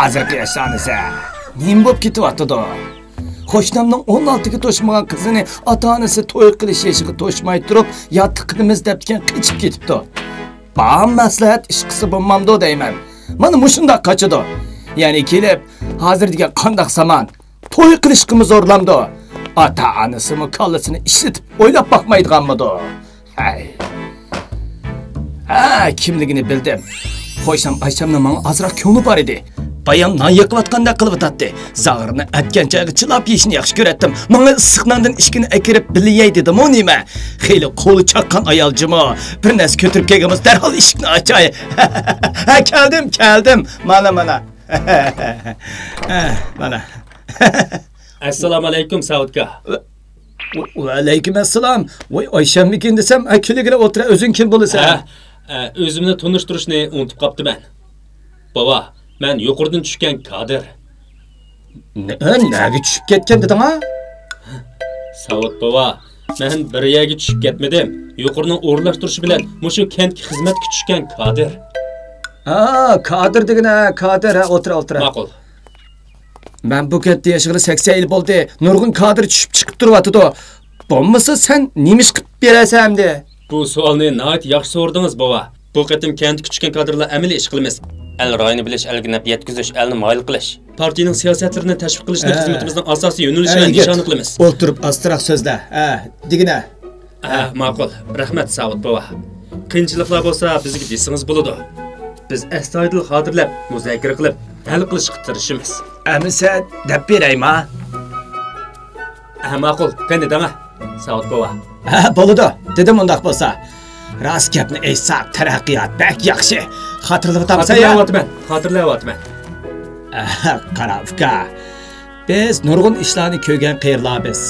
Hozirgi yoshlarnisi nim bo'lib ketyapti-da. Qo'shnimning 16 ga to'shmagan qizini ota-onasi to'y qilish yeshiga to'shmay turib, yotib qilamiz debgan qichib ketibdi. Bam maslahat ish qilsa bo'lmamdi deyman. Mana mushunda qochidi. Ya'ni kelib, hozir degan qandoq zamon to'y qilishga zo'rlamdi. Ota-onasimi kallasini ishlatib o'ylab boqmaydiganmidi? Hay. Kimligini bildim. Qo'ysam Ayshamning menga azroq ko'ngli bor edi. Bayan nan yiqiyotganda qilib o'tadi. Zag'irni atganchaga chilab yeyishni yaxshi ko'ratdim. Menga issiqnandan ishkini akirib biliyay dedim, o nima? Xeyli qo'li chaqqan ayoljimi? Bir narsa ko'tirib kelganmiz, darhol eshikni ochay. Ha, keldim. Mana. Mana. Assalomu alaykum Saudka. Va alaykum assalom. Voy Oyshammikin desam, akuligina o'tira o'zing kim bo'lasan? O'zimni tunishtirishni unutib qoptiman. Baba, men yuqoridan tushgan Qodir. Nega tushib ketgan deding-a? Saud baba, men bir yerga tushib ketmadim. Yuqorining o'rlashtirishi bilan mushu kentga xizmatga tushgan Qodir. Qodir degina, Qodir, o'tira. Ma'qul. Men bu ketdi yashig'ini 80 yil bo'ldi. Nurg'un Qodir tushib chiqib turyapti-da. Bo'lmasa sen nemish qilib berasan-de? Bu savolni nihoyat yaxshi so'radingiz, baba. Bu qatim kentga tushgan Qodirlar amaliy ish qilamiz. El rayını bilish, elga naf yetkizish, elni mayil qilish. Partiyaning siyosatlarini tashviq qilishni xizmatimizning asosiy yo'nalishi va nishoni qilamiz. O'ltirib astroq so'zla. Digina. Ma'qul. Rahmat Saud baba. Qiyinchiliklar bo'lsa bizga desingiz bo'ladi. Biz astoydil xotirlab, muzokara qilib, hal qilishga tirishamiz. Amisa deb beraymi? Ma'qul. Qani dama. Saud baba. Bo'ladi. Dedim undaq bo'lsa. Rast gapni aytsak, taraqqiyot bak yaxshi. Xotirlayapman. Qarabka. Biz nurg'un ishlarni ko'rgan qiyirlarmiz.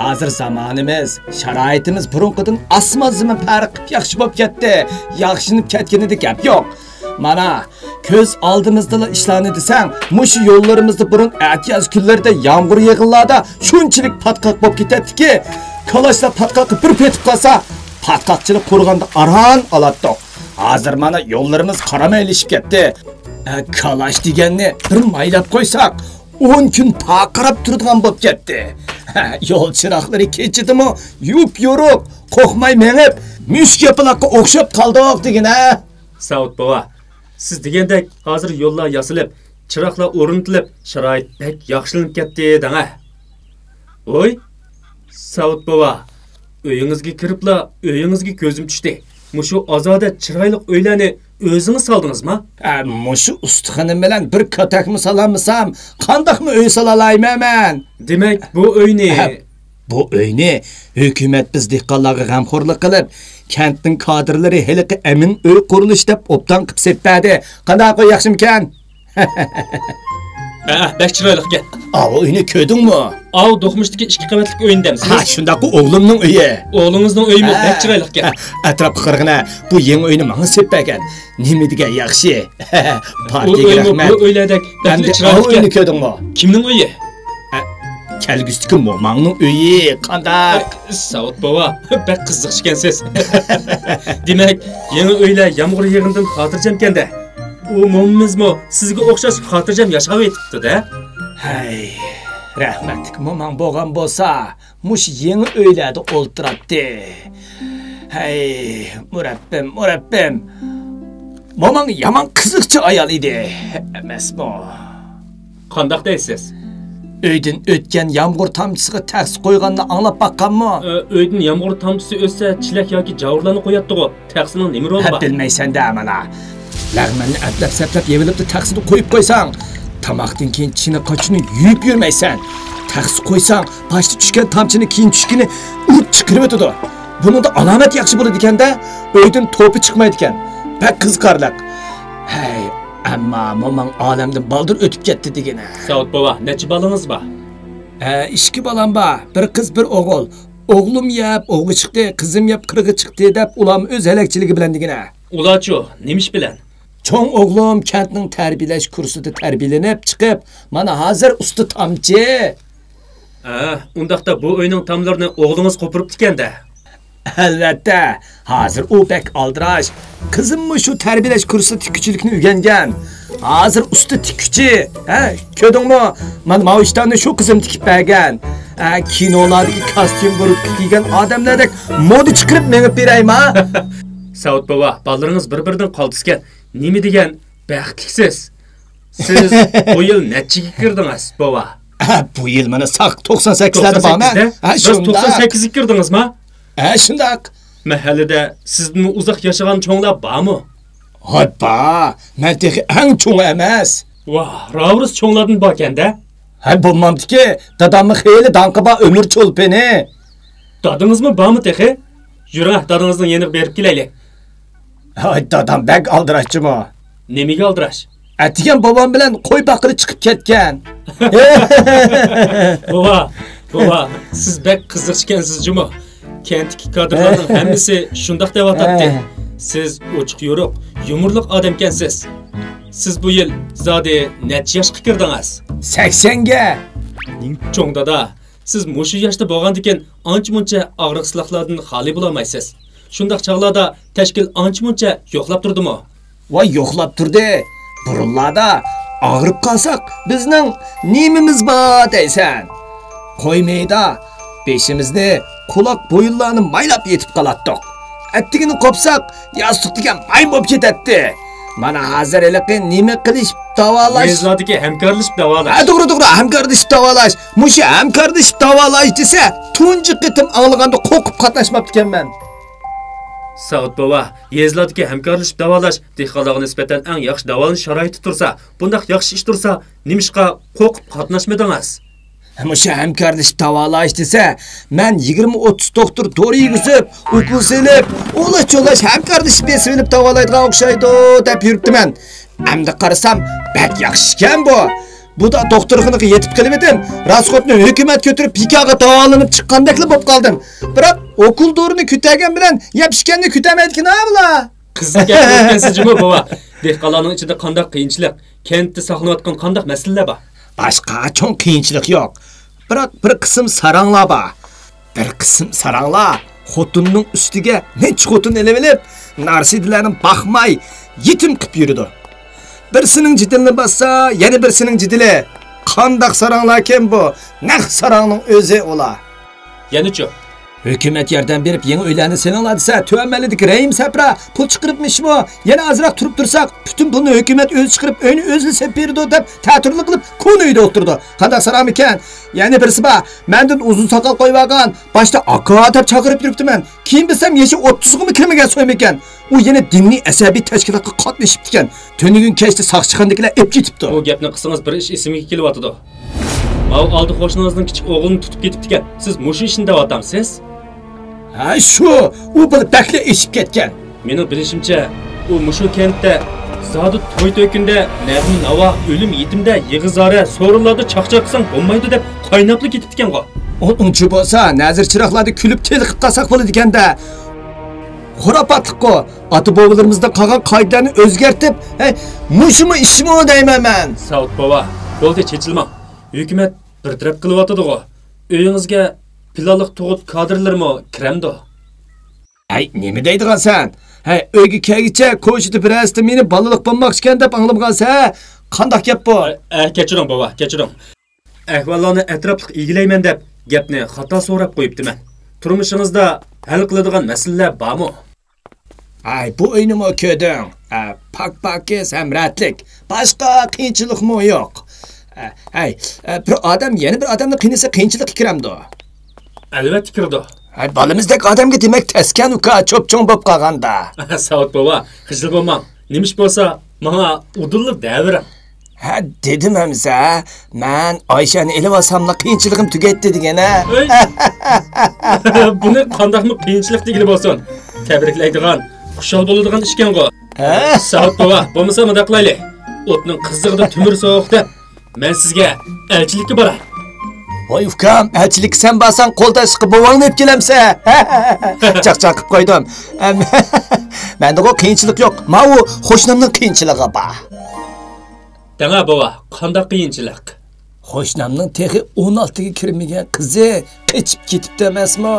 Hozir zamonimiz, sharoitimiz burunqidan asma-zima farq qilib yaxshi bo'lib ketdi. Yaxshinib ketganida gap yo'q. Mana ko'z oldimizda ishlarni desang, mushu yo'llarimizda burun atyoz kunlarda yomg'ir yig'inlarda shunchalik patqoq bo'lib ketadiki, kalashlar patqoq bir petib qolsa, patqoqchilik qurganda aran oladi. Hozir mana yo'llarimiz qaramaylashib ketdi. Kalash deganni bir maylab qo'ysak, 10 kun taqirab turadigan bo'lib ketdi. Yo'l chiroqlari kechidimi, yup-yo'ruq, qo'rqmay menib, mushk yapaloqqa o'xshab qoldik degina. Saud baba, siz degandek hozir yo'llar yasilib, chiroqlar o'rnatilib, sharoit pek yaxshilanib ketdi deng-a. Voy, Saud baba, uyingizga kiribla, uyingizga ko'zim tushdi. Mushu ozoda chiroyli uylarni o'zingiz soldingizmi? Mushu ustixonim bilan bir kotakmi solamsam, qandoqmi uy solalayman? Demak, bu uyni hukumat biz dehqonlarga g'amxo'rlik qilib, kentning kadrlari haliqi amin uy qurilish deb obdan qilib sepadi. Qandoq yaxshimikan? Bak chiroyli ekan. O uyni ko'rdingmi? Do'qmishdagi 2 qavatlik uyindamiz. Shundaq o'g'limning uyi. O'g'lingizning uyimi bak chiroyli ekan. Atrof qirg'ina bu yangi uyni menga seppagan. Nima degan yaxshi. Partiyaga rahmat. Bu uylardek bakli chiroyli ekan. Uyni ko'rdingmi? Kimning uyi? Kelgusdagi mo'mangning uyi. Qanday? Saud baba, bak qiziqishgansiz. Demak, yangi uylar yomg'ir yig'indan xotirjam ekanda. U mo'mimizmi sizga o'xshash xotirjam yashab etibdi-da. Hay, rahmatlik mo'mang bo'lgan bo'lsa, mush yangi uylarda o'ltiradi. Hay, murabbim. Mo'mang yomon qiziqchi ayol edi, emasmi? Qandoq deysiz? Uydan o'tgan yomg'ir tomchisiga tax qo'yganni anglab baqqanmi? Uydan yomg'ir tomchisi o'tsa, chilak yoki javurlarni qo'yatdi-ku. Taxsining nima roli bor? Bilmaysan-da mana. Lag'manni atlab-saplab yevilibdi taxsini qo'yib qo'ysang, tamoqdan keyin chini qochini yuyib yurmaysan. Taxsi qo'ysang, boshda tushgan tomchini keyin tushkini urib chiqarib o'tadi. Buningda alomat yaxshi bo'ladi ekanda, uydan to'pi chiqmaydi ekan. Bak qiziqarliq. Hay, ammo mo'mang olamdan baldir o'tib ketdi degina. Saud baba, necha bolangiz bor? 2 bolam bor, bir qiz, bir o'g'il. O'g'lim yap, o'g'li chiqdi, qizim yap, qirg'i chiqdi deb ulam o'z halakchiligi bilan degina. Ularchi, nemish bilan? Cho'ng o'g'lim kentning tarbiyalash kursida tarbiyalanib chiqib, mana hozir usti tomchi. Undaqda bu uyning tomlarini o'g'lingiz qo'piribdi ekanda. Albatta, hozir u bek aldirash. Qizimmi shu tarbiyalash kursida tikuvchilikni o'rgangan. Hozir usta tikuvchi. Ko'rdingmi? Men mavishlarni shu qizim tikib bergan. Kinolardagi kostyum bo'lib kiygan odamlardek moda chiqarib menga beraymi? Saud bova, balalarınız bir-biridan qoltisgan. Nima degan baxtliksiz. Siz bu yil nechiga kirdingiz, bova? Bu yil mana saq 98larda borman. Siz 98ga kirdingizmi? Shundaq. Mahallada sizdan uzoq yashagan cho'nglar bormi? Hoppa, men texi eng cho'ng emas. Vah, Ravrus cho'nglardan borganda? Bo'lmamdiki, dadamni xeyli danqi bor umr cho'lpeni. Dadingizmi bormi texi? Yuring, dadingizning yeniq berib kelaylik. Dadam bek aldirashchimi? Nemiga aldirash? Atigan bobom bilan qo'y baqiri chiqib ketgan. Bova, siz bek qiziqishgansiz juma. Kentdagi kadrlarning hammasi shundoq deb atadi. Siz ochiq yo'ruq, yumurliq odamkansiz. Siz bu yil zodi necha yoshga kirdingiz? 80ga. Cho'ng dada, siz mushu yoshda bo'lgandikan ancha-muncha og'riqsizliklardan xoli bo'lmaysiz. Shundaq chog'larda tashkil ancha-muncha yo'qlab turdimi? Voy, yo'qlab turdi. Burunlarda og'rib qolsak, bizning nemimiz bor deysan. Qo'ymayda beshimizni quloq bo'yinlarni maylab yetib qolatdiq. Attigini qopsak, yostiq degan may bo'lib ketadi. Mana hozir eliqin nima qilish davolash? Yezlardagi hamkorlashib davolash. To'g'ri, hamkorlashib davolash. Musha hamkorlashib davolash desa, tunji qitim angliganda qo'rqib qatnashmabdi ekanman. Saud bova, yezlardagi hamkorlashib davolash dehqonlarga nisbatan eng yaxshi davolanish sharoiti tursa, bundaq yaxshi ish tursa, nimishqa qo'rqib qatnashmadingiz? Musha hamkorlashib davolash desa, men 20-30 doktor dori yig'izib, ukol selib, o'lash-cho'lash hamkorlashib besilib davolaydigan o'xshaydi deb yuribdiman. Endi qarasam, bak yaxshi ekan bu. Bu da doktorxonaga yetib kelib edim. Rasxotni hukumat ko'tirib pikaga davolanib chiqqandekli bo'lib qoldim. Biroq okul dorini kutagan bilan yapishganni kutamaydigan avla. Qiziq gapirgansiz juma bova. Dehqonlarning ichida qanday qiyinchilik, kentda saqlanayotgan qanday masalalar bor? Boshqa cho'ng qiyinchilik yo'q. Biroq bir qism saranglar bor. Bir qism saranglar xotinning ustiga nech xotin elib, narsidilarni baxmay yetim qilib yurdi. Birsining jidilini bassa, yana birsining jidili. Qandaq saranglar ekan bu? Naq sarangning o'zi ola. Yana-chi? Hukumat yordam berib yangi uylarni seninglar desa, tuammalidik Rahim Sapra pul chiqaribmishmi? Yana azroq turib tursak, butun pulni hukumat o'zi chiqarib, uyni o'zi sep berdi deb ta'tirlik qilib, ko'ni uyda o'tirdi. Qandaq sarang ekan? Yani birisi bor, mendan uzun soqol qo'yib olgan, boshda aka deb chaqirib yuribdiman. Keyin bilsam, yeshi 30 ga kirmagan so'ym ekan. U yana dinniy asabiy tashkilotga qatnashibdi ekan. Tunigun kechda saqchiqandagilar ep ketibdi. Bu gapni qilsangiz bir ish esimga kelyapti. Mau oldi qo'shningizning kichik o'g'lini tutib ketibdi ekan. Siz mushu ishni davatdamsiz? Ha shu, u bir bakla eshib ketgan. Mening bilishimcha, u mushu kentda zodi to'y to'kunda nazmi navo o'lim yetimda yig'izora so'rinlarda chaqchaqsan bo'lmaydi deb qaynapli ketibdi ekan-ku. O'nchi bo'lsa, nazir chiroqlarda kulib teliqib qolsak bo'ladi ekanda. Xurofotliq-ku. Ota-bobolarimizdan qolgan qoidalarni o'zgartib, mushumi ishmi deyman men. Saud bova, bo'ldi chechilmang. Hukumat bir taraf qilyotdi-ku. Uyingizga planliq tug'ut kadrlarmi kiramdi? Nima deydigan sen? Uyga kelgicha ko'chida birasida meni balaliq bo'lmoqchi ekan deb anglamgansa, qandoq gap bu? Kechiring bova, kechiring. Ahvollarni atrofliq ilgilayman deb gapni xato so'rab qo'yibdiman. Turmushingizda hal qiladigan masalalar bormi? Bu o'ynimi ko'rding? Pak-pakki samratlik. Boshqa qiyinchilikmi yo'q? Bir odam yana bir odamni qiynasa qiyinchilik kiramdi. Albatta kirdi. Bolamizdek odamga demak taskan uka cho'pchong bo'lib qolganda. Saud bova, xijil bo'lmang. Nimish bo'lsa, menga udulli davring. Dedim hamza, men Oyshani elib olsamla qiyinchiligim tugaydi degan-a. Buni qandaqmi qiyinchilik degili bo'lsin. Tabriklaydigan, xushal bo'ladigan ishkan-ku. Saud bova, bo'lmasa menda qilaylik. O'tning qizig'ida tumir sovuqda men sizga elchilikka boray. Voy ukam, elchilik sen basan qo'ldashi bovangni olib kelamsa. Chaqchaq qilib qo'ydim. Menda qiyinchilik yo'q. Men u qo'shnimning qiyinchiligi bor. Dana bova, qanday qiyinchilik? Qo'shnimning texi 16 ga kirmagan qizi qechib ketibdi emasmi?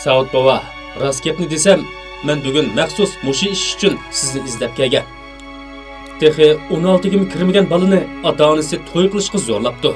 Saud bova, rost gapni desam, men bugun maxsus mushu ish uchun sizni izlab kelgan. Texi 16 ga kirmagan balani ota-onasi to'y qilishga zo'rlabdi.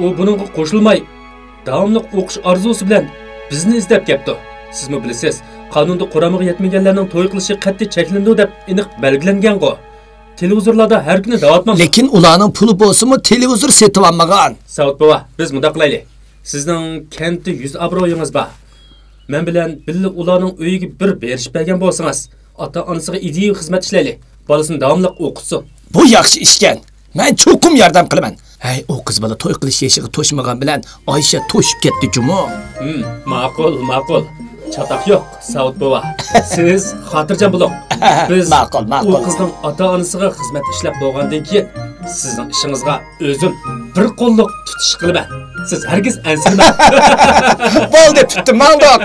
U buningga qo'shilmay, davomli o'qish orzusi bilan bizni izlab kelibdi. Sizmi bilasiz, qonunda quramiga yetmaganlarning to'y qilishi qat'iy cheklandi deb aniq belgilangan-ku. Televizorlarda har kuni davatman. Lekin ularning puli bo'lsa-mu televizor setib olmagan. Saud bova, biz mundaq qilaylik. Sizning kentda 100 obro'yingiz bor. Men bilan birga ularning uyiga bir berishib bergan bo'lsangiz, ota-onasiga ideal xizmat ishlaylik. Bolasini davomli o'qitsin. Bu yaxshi ishkan. Men cho'qim yordam qilaman. Hey, o qiz bola to'y qilish yeshiga to'shmagan bilan Oysha to'shib ketdi jumo. Ma'qul. Chatoq yo'q, Saud bova. Siz xotirjam bo'ling. Biz ma'qul. U qizning ota-onasiga xizmat ishlab bo'lgandan keyin sizning ishingizga o'zim bir qo'lliq tutish qilaman. Siz hargiz ansirmang. Bo'ldi, tutdim, maldoq.